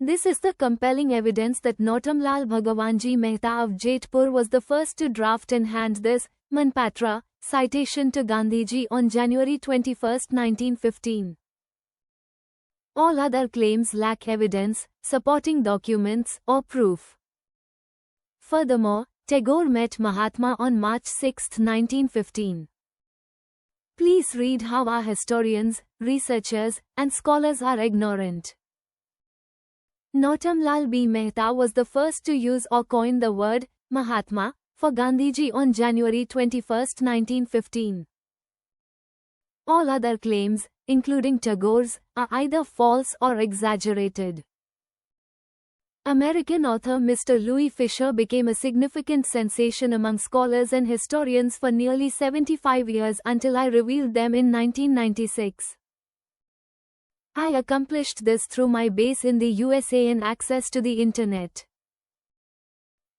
This is the compelling evidence that Nautamlal Bhagwanji Mehta of Jetpur was the first to draft and hand this Manpatra citation to Gandhiji on January 21, 1915. All other claims lack evidence, supporting documents, or proof. Furthermore, Tagore met Mahatma on March 6, 1915. Please read how our historians, researchers, and scholars are ignorant. Nautamlal B. Mehta was the first to use or coin the word Mahatma for Gandhiji on January 21, 1915. All other claims, including Tagore's, are either false or exaggerated. American author Mr. Louis Fisher became a significant sensation among scholars and historians for nearly 75 years until I revealed them in 1996. I accomplished this through my base in the USA and access to the Internet.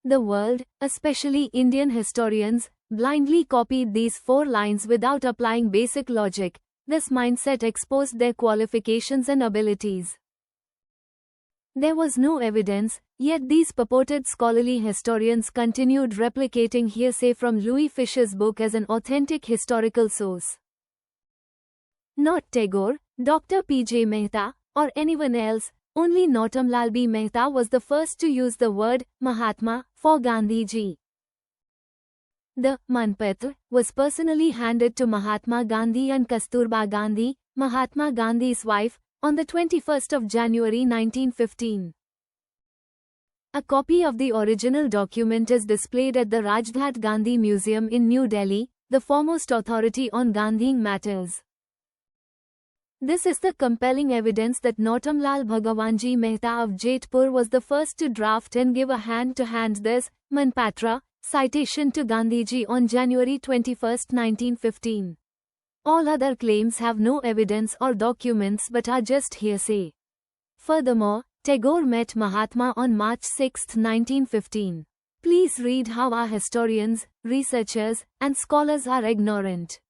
The world, especially Indian historians, blindly copied these 4 lines without applying basic logic. This mindset exposed their qualifications and abilities. There was no evidence, yet these purported scholarly historians continued replicating hearsay from Louis Fisher's book as an authentic historical source. Not Tagore, Dr. P.J. Mehta, or anyone else, only Nautamlal B. Mehta was the first to use the word Mahatma for Gandhiji. The Manpatra was personally handed to Mahatma Gandhi and Kasturba Gandhi, Mahatma Gandhi's wife, on the 21st of January 1915. A copy of the original document is displayed at the Rajdhat Gandhi Museum in New Delhi, the foremost authority on Gandhian matters. This is the compelling evidence that Nautamlal Bhagwanji Mehta of Jetpur was the first to draft and give a hand-to-hand this Manpatra citation to Gandhiji on January 21, 1915. All other claims have no evidence or documents but are just hearsay. Furthermore, Tagore met Mahatma on March 6, 1915. Please read how our historians, researchers, and scholars are ignorant.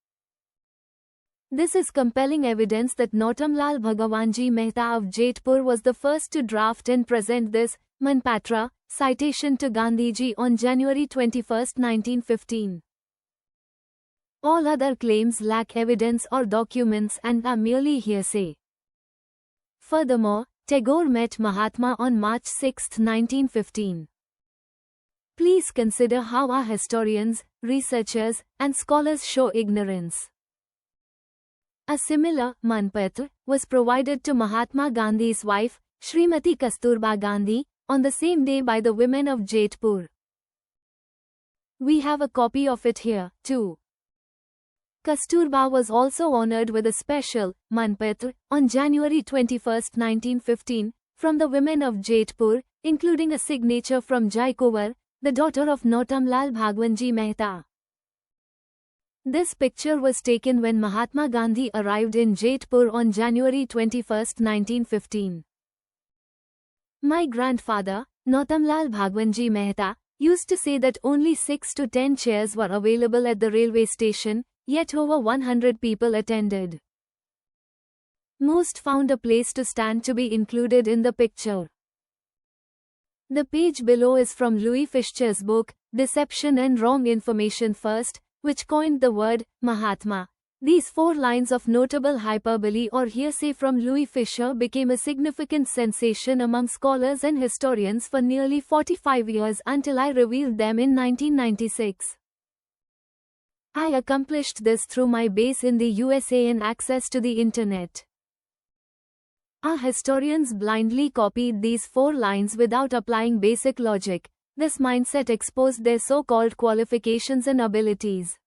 This is compelling evidence that Nautamlal Bhagwanji Mehta of Jetpur was the first to draft and present this Manpatra citation to Gandhiji on January 21, 1915. All other claims lack evidence or documents and are merely hearsay. Furthermore, Tagore met Mahatma on March 6, 1915. Please consider how our historians, researchers, and scholars show ignorance. A similar Manpatra was provided to Mahatma Gandhi's wife, Srimati Kasturba Gandhi, on the same day by the women of Jetpur. We have a copy of it here, too. Kasturba was also honored with a special Manpatra on January 21, 1915, from the women of Jetpur, including a signature from Jai Kuwar, the daughter of Nautamlal Bhagwanji Mehta. This picture was taken when Mahatma Gandhi arrived in Jetpur on January 21, 1915. My grandfather, Nautamlal Bhagwanji Mehta, used to say that only 6 to 10 chairs were available at the railway station, yet over 100 people attended. Most found a place to stand to be included in the picture. The page below is from Louis Fisher's book, Deception and Wrong Information First, which coined the word Mahatma. These 4 lines of notable hyperbole or hearsay from Louis Fisher became a significant sensation among scholars and historians for nearly 45 years until I revealed them in 1996. I accomplished this through my base in the USA and access to the Internet. Our historians blindly copied these 4 lines without applying basic logic. This mindset exposed their so-called qualifications and abilities.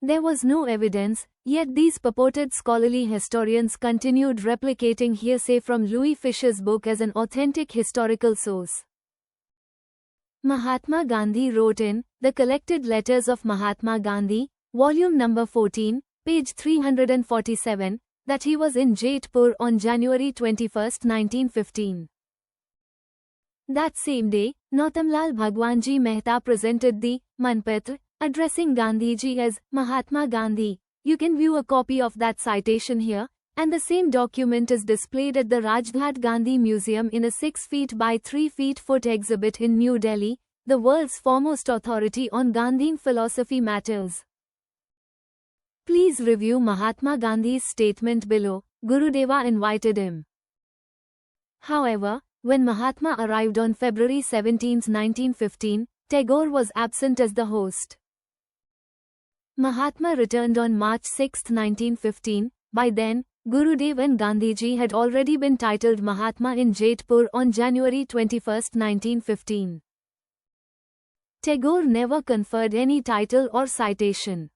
There was no evidence, yet these purported scholarly historians continued replicating hearsay from Louis Fisher's book as an authentic historical source. Mahatma Gandhi wrote in The Collected Letters of Mahatma Gandhi, volume number 14, page 347, that he was in Jetpur on January 21, 1915. That same day, Nautamlal Bhagwanji Mehta presented the Manpatra, addressing Gandhiji as Mahatma Gandhi. You can view a copy of that citation here, And the same document is displayed at the Rajghat Gandhi Museum in a 6 feet by 3 feet foot exhibit in New Delhi, the world's foremost authority on Gandhian philosophy matters. Please review Mahatma Gandhi's statement below. Gurudeva invited him. However, when Mahatma arrived on February 17, 1915, Tagore was absent as the host. Mahatma returned on March 6, 1915. By then, Gurudev and Gandhiji had already been titled Mahatma in Jaitpur on January 21, 1915. Tagore never conferred any title or citation.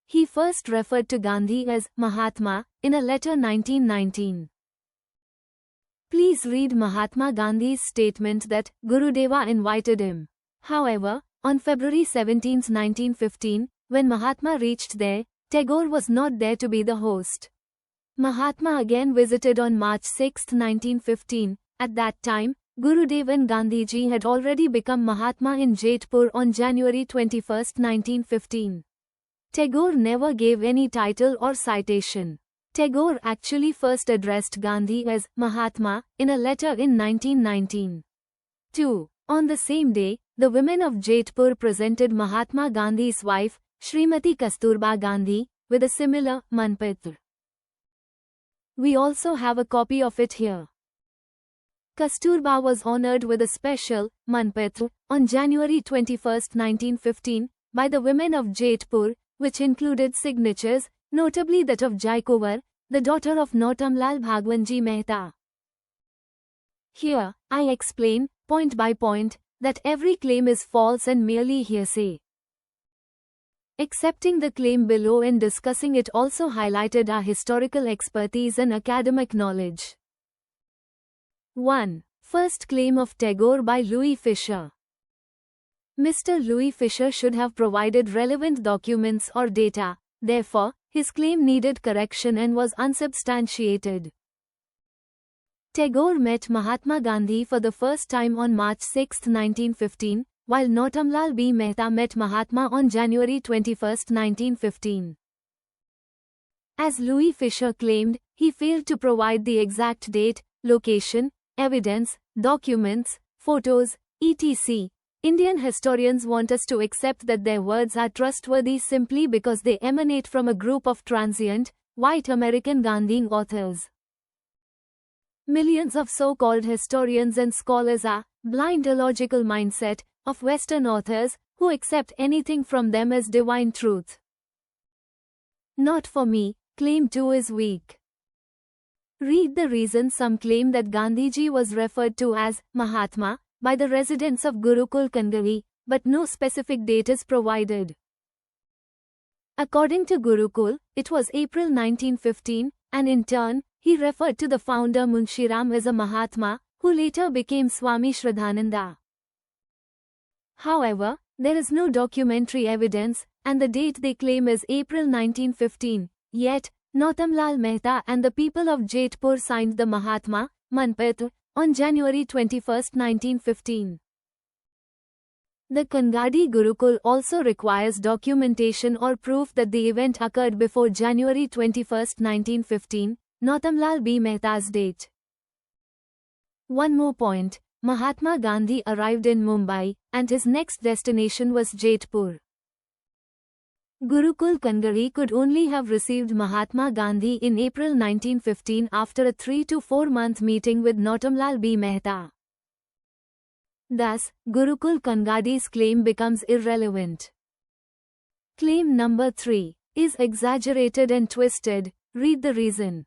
He first referred to Gandhi as Mahatma in a letter 1919. Please read Mahatma Gandhi's statement that Gurudeva invited him. However, on February 17, 1915, when Mahatma reached there, Tagore was not there to be the host. Mahatma again visited on March 6, 1915. At that time, Gurudev and Gandhiji had already become Mahatma in Jaitpur on January 21, 1915. Tagore never gave any title or citation. Tagore actually first addressed Gandhi as Mahatma in a letter in 1919. 2. On the same day, the women of Jaitpur presented Mahatma Gandhi's wife, Srimati Kasturba Gandhi, with a similar Manpatra. We also have a copy of it here. Kasturba was honored with a special Manpatra on January 21, 1915, by the women of Jaitpur, which included signatures, notably that of Jaikonwar, the daughter of Nautamlal Bhagwanji Mehta. Here, I explain, point by point, that every claim is false and merely hearsay. Accepting the claim below and discussing it also highlighted our historical expertise and academic knowledge. 1. First claim of Tagore by Louis Fisher. Mr. Louis Fisher should have provided relevant documents or data, therefore, his claim needed correction and was unsubstantiated. Tagore met Mahatma Gandhi for the first time on March 6, 1915, while Nautamlal B. Mehta met Mahatma on January 21, 1915. As Louis Fisher claimed, he failed to provide the exact date, location, evidence, documents, photos, etc. Indian historians want us to accept that their words are trustworthy simply because they emanate from a group of transient, white American Gandhian authors. Millions of so-called historians and scholars are blind illogical mindset of Western authors who accept anything from them as divine truth. Not for me, claim 2 is weak. Read the reason. Some claim that Gandhiji was referred to as Mahatma by the residents of Gurukul Kangari, but no specific date is provided. According to Gurukul, it was April 1915, and in turn, he referred to the founder Munshiram as a Mahatma, who later became Swami Shraddhananda. However, there is no documentary evidence, and the date they claim is April 1915. Yet, Nautamlal Mehta and the people of Jaitpur signed the Mahatma Manpatra on January 21, 1915. The Kangadi Gurukul also requires documentation or proof that the event occurred before January 21, 1915, Nautamlal B. Mehta's date. One more point. Mahatma Gandhi arrived in Mumbai, and his next destination was Jaitpur. Gurukul Kangari could only have received Mahatma Gandhi in April 1915 after a 3 to 4 month meeting with Nautamlal B. Mehta. Thus, Gurukul Kangadi's claim becomes irrelevant. Claim number 3 is exaggerated and twisted. Read the reason.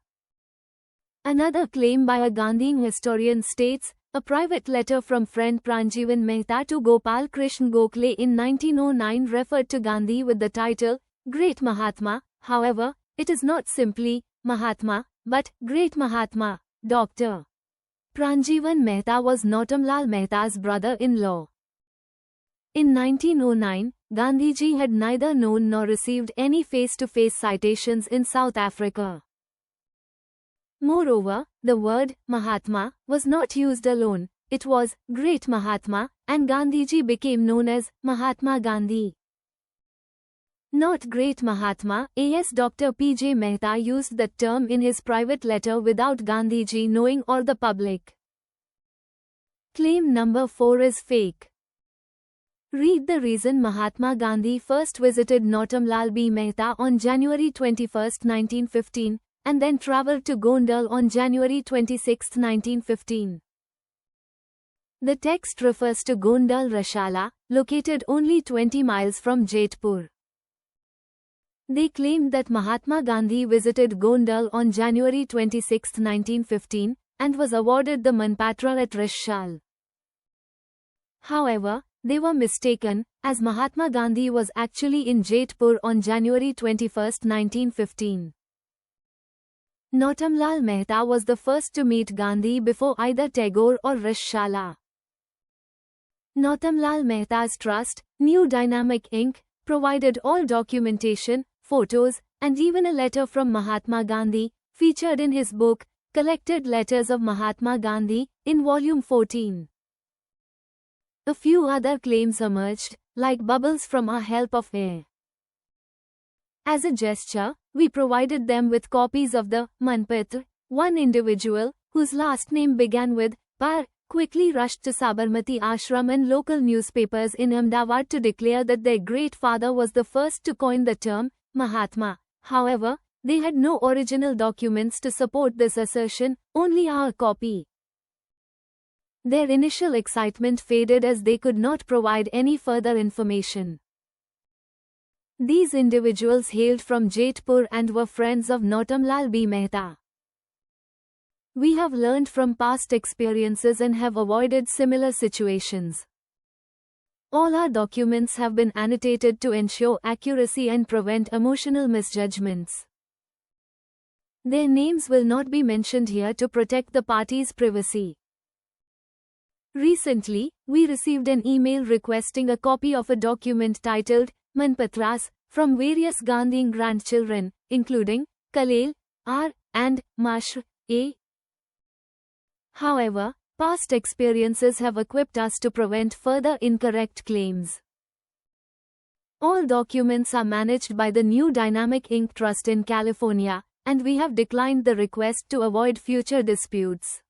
Another claim by a Gandhian historian states, a private letter from friend Pranjivan Mehta to Gopal Krishna Gokhale in 1909 referred to Gandhi with the title, Great Mahatma. However, it is not simply Mahatma, but Great Mahatma. Dr. Pranjivan Mehta was Nautamlal Mehta's brother-in-law. In 1909, Gandhiji had neither known nor received any face-to-face citations in South Africa. Moreover, the word Mahatma was not used alone, it was Great Mahatma, and Gandhiji became known as Mahatma Gandhi. Not great Mahatma, A.S. Dr. P.J. Mehta used that term in his private letter without Gandhiji knowing or the public. Claim number 4 is fake. Read the reason Mahatma Gandhi first visited Nautamlal B. Mehta on January 21, 1915, and then travelled to Gondal on January 26, 1915. The text refers to Gondal Rashala, located only 20 miles from Jaitpur. They claimed that Mahatma Gandhi visited Gondal on January 26, 1915, and was awarded the Manpatra at Rishal. However, they were mistaken, as Mahatma Gandhi was actually in Jaitpur on January 21, 1915. Nautamlal Mehta was the first to meet Gandhi before either Tagore or Rishshala. Nautamlal Mehta's trust, New Dynamic Inc., provided all documentation, photos, and even a letter from Mahatma Gandhi, featured in his book, Collected Letters of Mahatma Gandhi, in Volume 14. A few other claims emerged, like bubbles from our help of air. As a gesture, we provided them with copies of the Manpatra. One individual, whose last name began with Par, quickly rushed to Sabarmati Ashram and local newspapers in Ahmedabad to declare that their great father was the first to coin the term Mahatma. However, they had no original documents to support this assertion, only our copy. Their initial excitement faded as they could not provide any further information. These individuals hailed from Jaitpur and were friends of Nautamlal B. Mehta. We have learned from past experiences and have avoided similar situations. All our documents have been annotated to ensure accuracy and prevent emotional misjudgments. Their names will not be mentioned here to protect the party's privacy. Recently, we received an email requesting a copy of a document titled Manpatras from various Gandhian grandchildren, including Kalel, R, and Mashr, A. However, past experiences have equipped us to prevent further incorrect claims. All documents are managed by the New Dynamic Inc. Trust in California, and we have declined the request to avoid future disputes.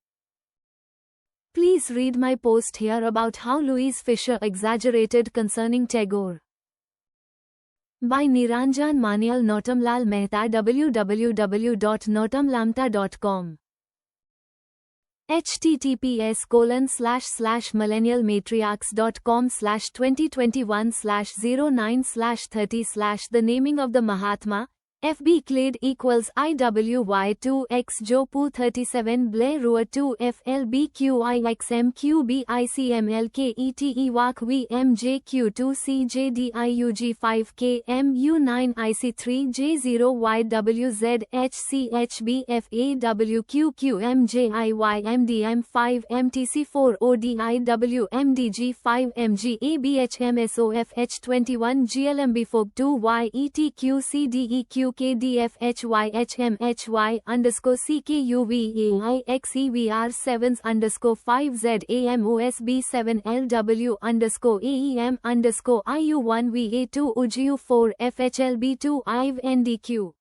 Please read my post here about how Louise Fisher exaggerated concerning Tagore. By Niranjan Manial Nautamlal Mehta www.nautamlamta.com https://millennialmatriarchs.com/2021/09/30/ The naming of the Mahatma, FB Clade equals IWY2X Jopu 37 Blair Rua 2 FLBQIXMQBICMLKETE WAK VMJQ2 CJDIUG5 KMU9 IC3 J0 YWZ HCHB FAWQQMJIYMDM5 MTC4 ODIW MDG5 MGABHMSOFH21 GLMB4 2 YETQ CDEQ KDFHYHMHY _ CKUVAIXEVR 7s _ 5ZAMOSB 7 LW _ AEM _ IU1 VA2 UGU4 FHLB2 IVNDQ